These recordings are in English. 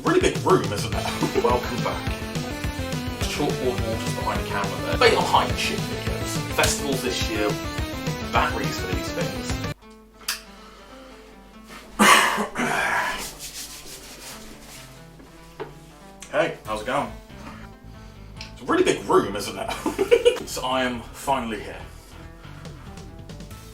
Really big room, isn't it? Welcome back. Chalkboard waters behind the camera there. Bait on hiding shit videos. Festivals this year. Batteries for these things. Hey, how's it going? It's a really big room, isn't it? So I am finally here.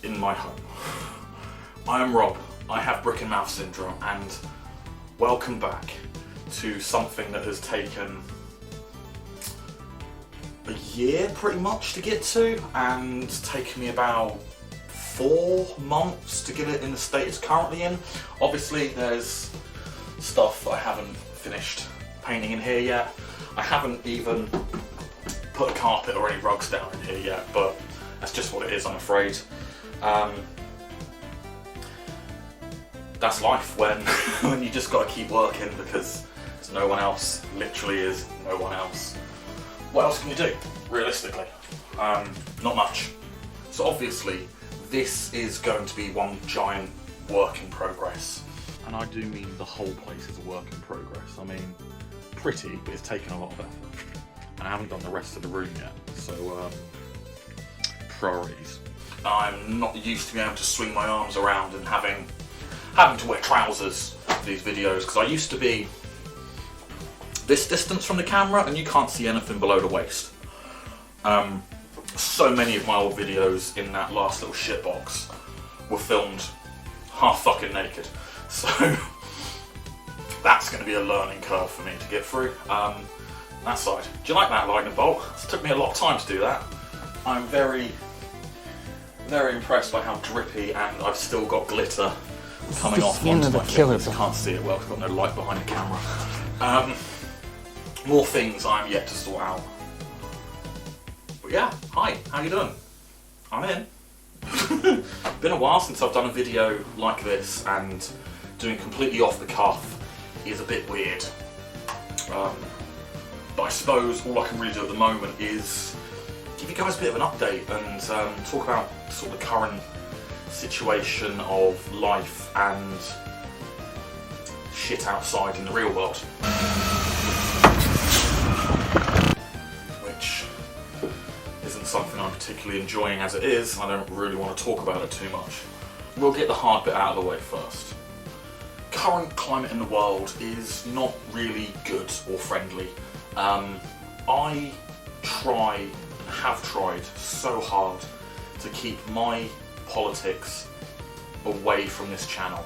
In my home. I am Rob. I have brick and mouth syndrome, and welcome back to something that has taken a year pretty much to get to, and taken me about 4 months to get it in the state it's currently in. Obviously there's stuff I haven't finished painting in here yet. I haven't even put a carpet or any rugs down in here yet, but that's just what it is, I'm afraid. That's life when you just got to keep working because there's no one else, literally is no one else. What else can you do, realistically? Not much. So obviously this is going to be one giant work in progress. And I do mean the whole place is a work in progress. I mean, pretty, but it's taken a lot of effort. And I haven't done the rest of the room yet, so priorities. I'm not used to being able to swing my arms around and having to wear trousers for these videos, because I used to be this distance from the camera and you can't see anything below the waist. So many of my old videos in that last little shitbox were filmed half fucking naked, so that's going to be a learning curve for me to get through. That side. Do you like that lightning bolt? It took me a lot of time to do that. I'm very impressed by how drippy, and I've still got glitter coming off onto my fingers. Can't see it well because I've got no light behind the camera. More things I'm yet to sort out. But yeah, hi, how you doing? I'm in. Been a while since I've done a video like this, and doing completely off the cuff is a bit weird. But I suppose all I can really do at the moment is give you guys a bit of an update and talk about sort of the current situation of life and shit outside in the real world. Which isn't something I'm particularly enjoying as it is. I don't really want to talk about it too much. We'll get the hard bit out of the way first. Current climate in the world is not really good or friendly. I have tried so hard to keep my politics away from this channel.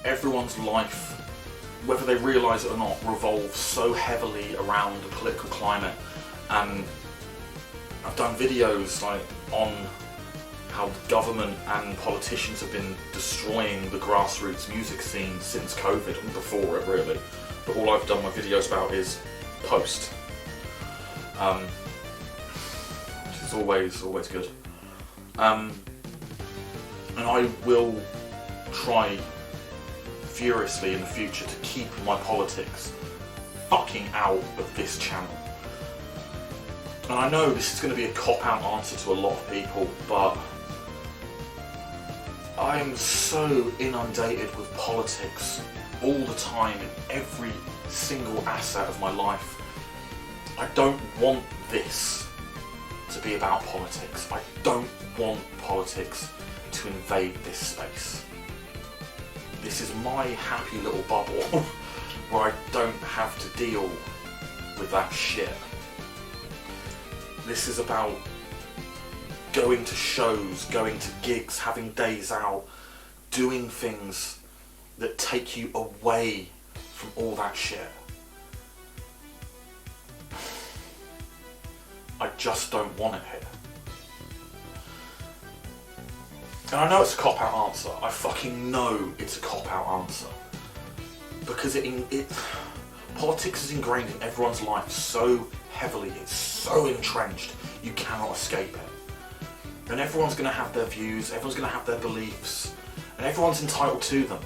Everyone's life, whether they realise it or not, revolves so heavily around the political climate, and I've done videos like on how government and politicians have been destroying the grassroots music scene since COVID, and before it really, but all I've done my videos about is post. Which is always good. And I will try furiously in the future to keep my politics fucking out of this channel. And I know this is going to be a cop-out answer to a lot of people, but I am so inundated with politics all the time in every single asset of my life. I don't want this to be about politics. I don't want politics to invade this space. This is my happy little bubble where I don't have to deal with that shit. This is about going to shows, going to gigs, having days out, doing things that take you away from all that shit. I just don't want it here. And I know it's a cop-out answer. I fucking know it's a cop-out answer. Because politics is ingrained in everyone's life so heavily, it's so entrenched, you cannot escape it. And everyone's going to have their views, everyone's going to have their beliefs, and everyone's entitled to them.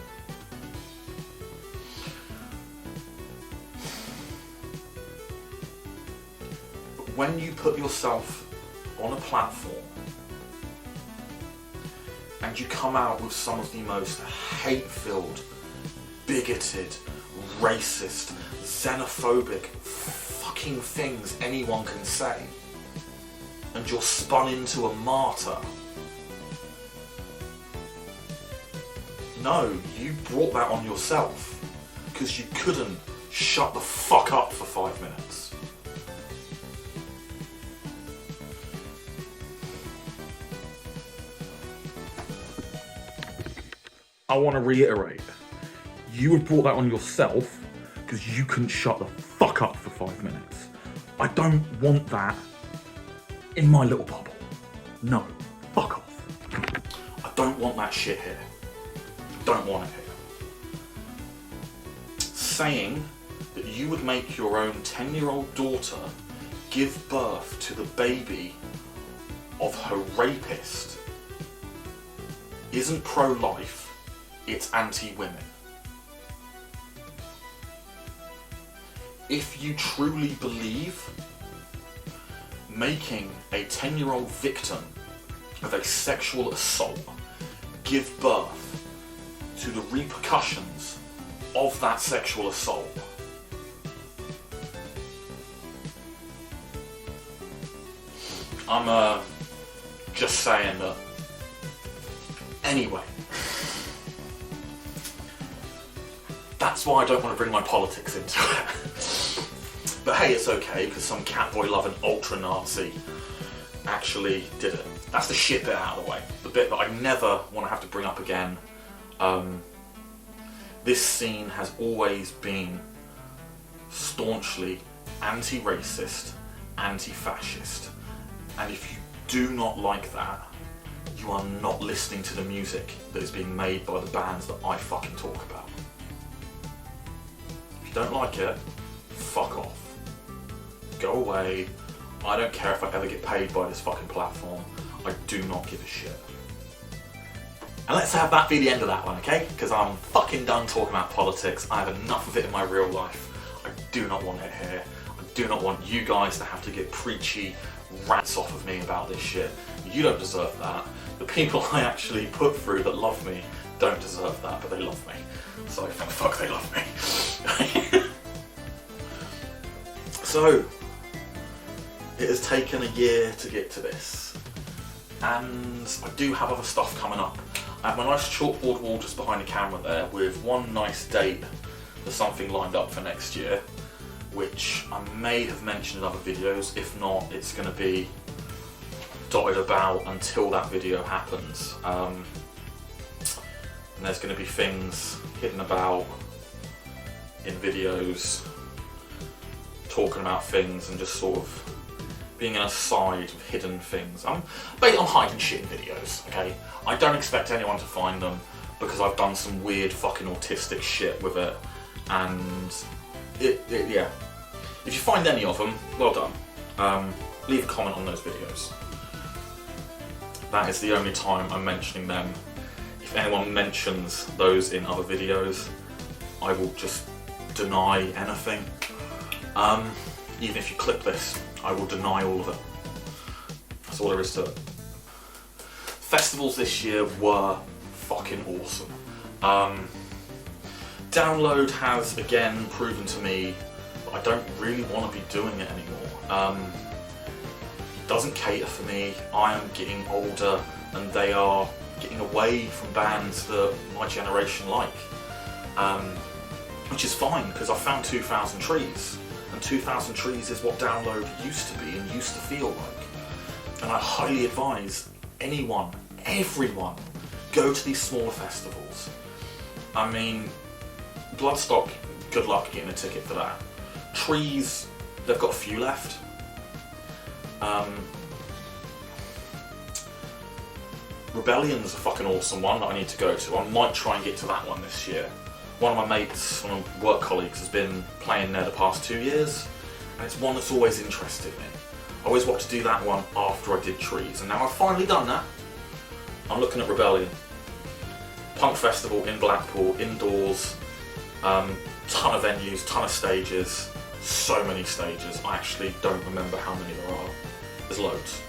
But when you put yourself on a platform and you come out with some of the most hate-filled, bigoted, racist, xenophobic fucking things anyone can say, and you're spun into a martyr. No, you brought that on yourself because you couldn't shut the fuck up for 5 minutes. I want to reiterate, you have brought that on yourself because you couldn't shut the fuck up for 5 minutes. I don't want that in my little bubble. No, fuck off. I don't want that shit here. Don't want it here. Saying that you would make your own 10-year-old daughter give birth to the baby of her rapist isn't pro-life, it's anti-women. If you truly believe making a 10-year-old victim of a sexual assault give birth to the repercussions of that sexual assault, I'm just saying that. Anyway, that's why I don't want to bring my politics into it. But hey, it's okay, because some catboy-loving ultra-Nazi actually did it. That's the shit bit out of the way. The bit that I never want to have to bring up again. This scene has always been staunchly anti-racist, anti-fascist. And if you do not like that, you are not listening to the music that is being made by the bands that I fucking talk about. If you don't like it, fuck off. Go away. I don't care if I ever get paid by this fucking platform. I do not give a shit. And let's have that be the end of that one, okay? Because I'm fucking done talking about politics. I have enough of it in my real life. I do not want it here. I do not want you guys to have to get preachy rants off of me about this shit. You don't deserve that. The people I actually put through that love me don't deserve that, but they love me. So fuck, they love me. So, it has taken a year to get to this. And I do have other stuff coming up. I have my nice chalkboard wall just behind the camera there with one nice date for something lined up for next year, which I may have mentioned in other videos. If not, it's going to be dotted about until that video happens. And there's going to be things hidden about in videos, talking about things and just sort of being an aside of hidden things. I'm hiding shit in videos, okay? I don't expect anyone to find them because I've done some weird fucking autistic shit with it. And yeah. If you find any of them, well done. Leave a comment on those videos. That is the only time I'm mentioning them. If anyone mentions those in other videos, I will just deny anything. Even if you clip this, I will deny all of it. That's all there is to it. Festivals this year were fucking awesome. Download has again proven to me that I don't really want to be doing it anymore. Doesn't cater for me. I am getting older and they are getting away from bands that my generation like. Which is fine, because I found 2000 Trees. And 2000 Trees is what Download used to be and used to feel like. And I highly advise anyone, everyone, go to these smaller festivals. I mean, Bloodstock, good luck getting a ticket for that. Trees, they've got a few left. Rebellion's a fucking awesome one that I need to go to. I might try and get to that one this year. One of my mates, one of my work colleagues, has been playing there the past 2 years, and it's one that's always interested me. I always wanted to do that one after I did Trees, and now I've finally done that. I'm looking at Rebellion. Punk festival in Blackpool, indoors, ton of venues, ton of stages, so many stages. I actually don't remember how many there are. There's loads.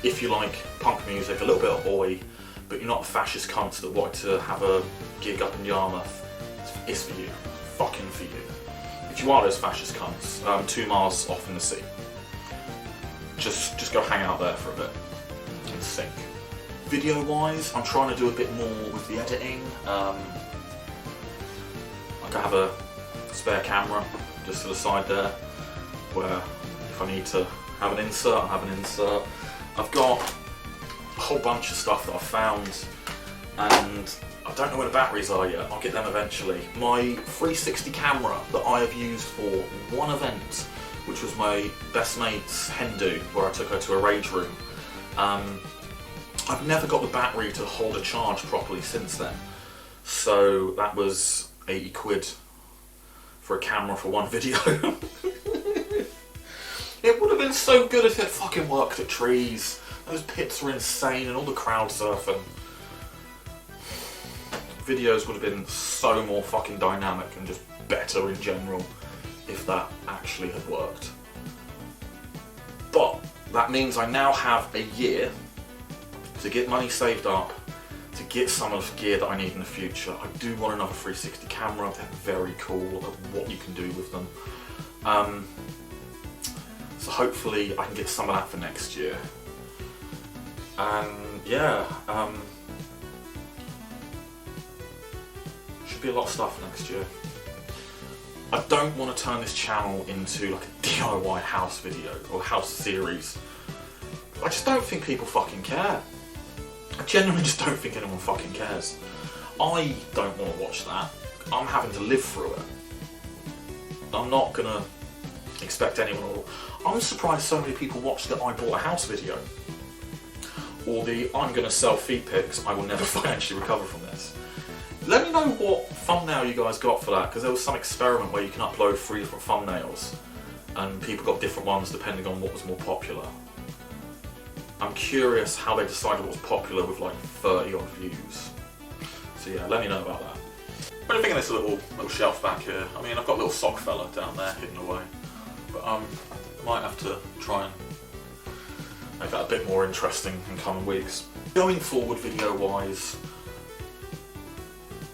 if you like punk music, a little bit of oi, but you're not the fascist cunts that wanted to have a gig up in Yarmouth, it's for you. Fucking for you. If you are those fascist cunts, 2 miles off in the sea, just go hang out there for a bit and sink. Video wise, I'm trying to do a bit more with the editing. Like I have a spare camera just to the side there, where if I need to have an insert, I'll have an insert. I've got a whole bunch of stuff that I've found, and I don't know where the batteries are yet. I'll get them eventually. My 360 camera that I have used for one event, which was my best mate's hen do, where I took her to a rage room. I've never got the battery to hold a charge properly since then. So that was 80 quid for a camera for one video. It would have been so good if it fucking worked at trees. Those pits were insane and all the crowd surfing. Videos would have been so more fucking dynamic and just better in general if that actually had worked. But that means I now have a year to get money saved up, to get some of the gear that I need in the future. I do want another 360 camera. They're very cool of what you can do with them. So hopefully I can get some of that for next year. And yeah, should be a lot of stuff next year. I don't want to turn this channel into like a DIY house video or house series. I just don't think people fucking care. I genuinely just don't think anyone fucking cares. I don't want to watch that. I'm having to live through it. I'm not gonna expect anyone to... I'm surprised so many people watch the I bought a house video. Or the I'm gonna sell feet pics, I will never financially recover from this. Let me know what thumbnail you guys got for that, because there was some experiment where you can upload 3 different thumbnails and people got different ones depending on what was more popular. I'm curious how they decided what was popular with like 30 odd views. So yeah, let me know about that. What do you think of this little shelf back here? I mean, I've got a little sock fella down there hidden away, but I might have to try and make that a bit more interesting in coming weeks. Going forward video wise,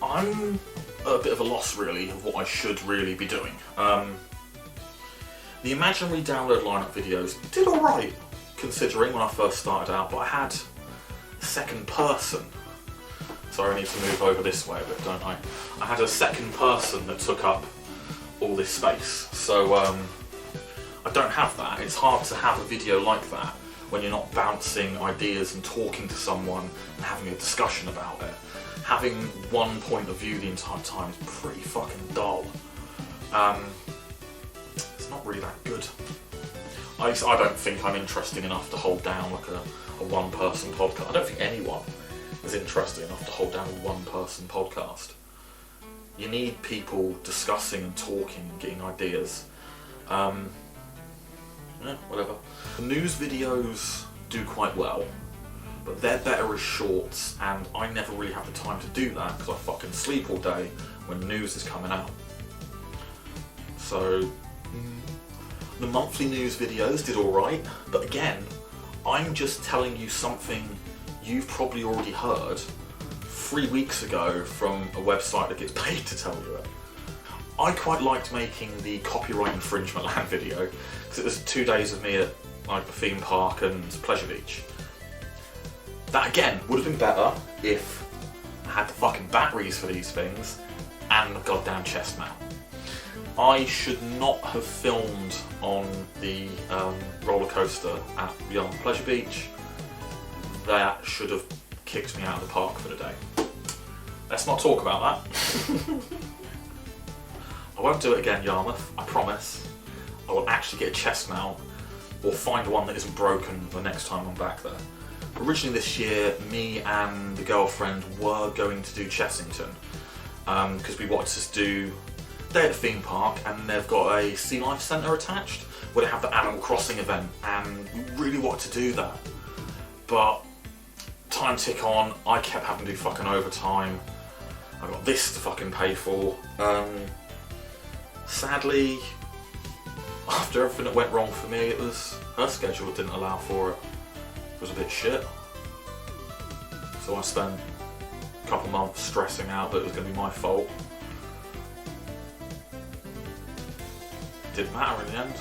I'm at a bit of a loss really of what I should really be doing. The imaginary download lineup videos did alright considering when I first started out, but I had a second person. Sorry, I need to move over this way a bit, don't I? I had a second person that took up all this space, so I don't have that. It's hard to have a video like that when you're not bouncing ideas and talking to someone and having a discussion about it. Having one point of view the entire time is pretty fucking dull. It's not really that good. I don't think I'm interesting enough to hold down like a one-person podcast. I don't think anyone is interesting enough to hold down a one-person podcast. You need people discussing and talking and getting ideas. Yeah, whatever. The news videos do quite well, but they're better as shorts, and I never really have the time to do that because I fucking sleep all day when news is coming out. So the monthly news videos did alright, but again, I'm just telling you something you've probably already heard 3 weeks ago from a website that gets paid to tell you it. I quite liked making the copyright infringement land video because it was 2 days of me at like the theme park and Pleasure Beach. That again would have been better if I had the fucking batteries for these things and the goddamn chest mount. I should not have filmed on the roller coaster at Yarmouth Pleasure Beach. That should have kicked me out of the park for the day. Let's not talk about that. I won't do it again, Yarmouth, I promise. I will actually get a chest mount or find one that isn't broken the next time I'm back there. Originally this year, me and the girlfriend were going to do Chessington because we wanted to do day at the theme park, and they've got a sea life centre attached where they have the Animal Crossing event, and we really wanted to do that. But time tick on, I kept having to do fucking overtime. I got this to fucking pay for. Sadly, after everything that went wrong for me, it was her schedule that didn't allow for it. was a bit shit. So I spent a couple months stressing out that it was going to be my fault. Didn't matter in the end.